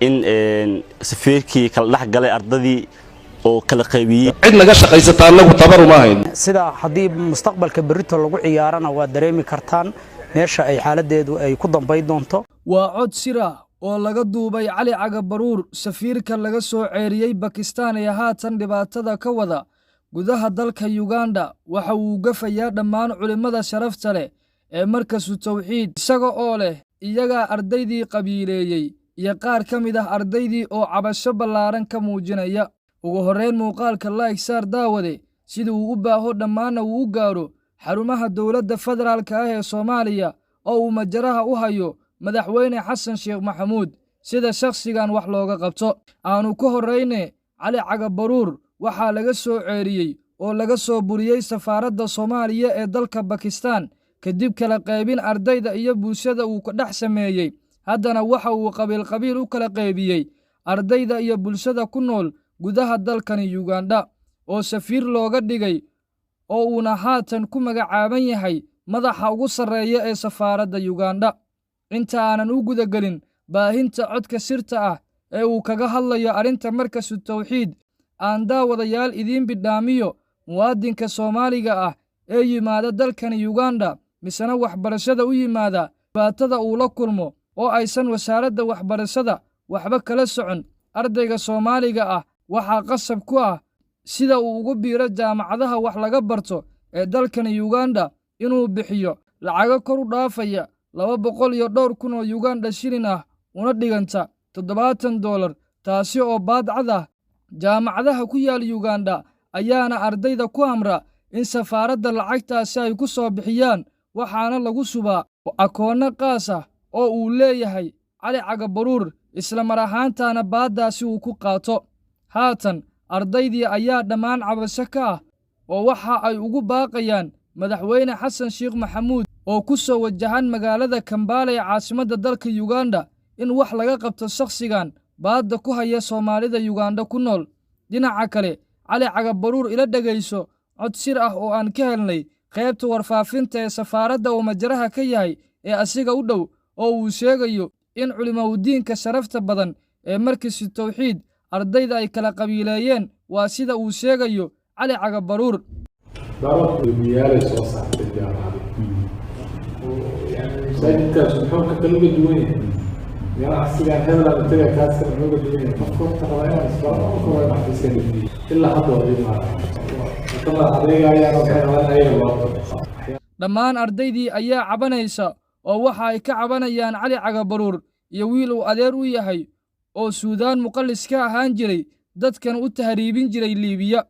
in safiirkii kala dhex galay ardadii oo kala qaybiyay cid naga shaqaysata anagu tabar uma hayn sida hadii mustaqbalka berrito lagu ciyaarana waa dareemi kartaan meesha ay xaaladeedu ay ku dambayn doonto waa cod sira oo laga duubay Cali Caga Baruur safiirka laga soo ceeriyay Pakistan ee haatan dhibaatada ka wada gudaha dalka Uganda waxa uu gafayaa dhammaan culimada sharafta leh ee markaas tawxiid isaga oo leh iyaga ardaydii qabiileeyay iyo qaar ka mid ah ardaydii oo cabasho ballaaran ka muujinaya ugu horeyn muuqaalka like saar daawade sidii uu u baaho dhammaana uu u gaaro xarumaha dawladda federaalka ah ee Soomaaliya oo uu majaraha u hayo madaxweyne Xasan Sheekh Maxamuud sida shakhsigan wax looga qabto aanu ku horeyne Cali Caga Baruur waxaa laga soo ceeriyay oo laga soo buriyay safaaradda Soomaaliya ee dalka Pakistan kadib kala qaybin ardayda iyo bulshada uu ka dhex sameeyay haddana waxa uu qabiil u kala qaybiyay ardayda iyo bulshada ku nool gudaha dalkan Uganda oo safiir looga dhigay oo uuna haatan ku magacaaban yahay madaxa ugu sarreeya ee safaaradda Uganda inta aanan u guda galin baahinta codka sirta ah ee uu kaga hadlayo arinta markaas tawxiid aan daawadayaal idin bidhaamiyo muwaadinka Soomaaliga ah ee yimaada dalkan Uganda misana waxbarashada u yimaada baatada uu la kulmo oo aysan wasaaradda waxbarashada waxba kala socon ardayga Soomaaliga ah waxa qasab ku ah sida uu ugu biiro jaamacadaha wax laga barto ee dalkan Uganda inuu bixiyo lacag kor u dhaafaya 200,000 oo Uganda shilin ah una dhiganta $70 taasi oo baadcad ah jaamacadaha ku yaal Uganda ayaana ardayda ku amra in safaaradda lacagtaasi ay ku soo bixiyaan waxaana lagu subaa akoon qaas ah oo uu leeyahay Cali Caga Baruur isla mar ahaantaana baadaasi uu ku qaato haatan ardaydii ayaa dhammaan cabasho ka ah oo waxa ay ugu baaqayaan madaxweyne Xasan Sheekh Maxamuud oo ku soo wajahan magaalada Kampala ee caasimadda dalka Uganda in wax laga qabto shakhsigan baadda ku haya Soomaalida Uganda ku nool dhinaca kale Cali Caga Baruur ila dhageyso cod sir ah oo aan ka helnay qaybta warfaafinta ee safaaradda oo majaraha ka yahay ee asiga u dhow oo uu sheegayo in culimada sharafta badan ee markaas tawxiid ardayda ay kala qabiileeyeen waa sida uu sheegayo Cali Caga Baruur dhammaan ardaydii ayaa cabanaysa oo waxa ay ka cabanayaan Cali Caga Baruur iyo wiil uu adeer u yahay oo Suudaan muqallis ka ahaan jiray dadkan u tahriibin jiray Liibiya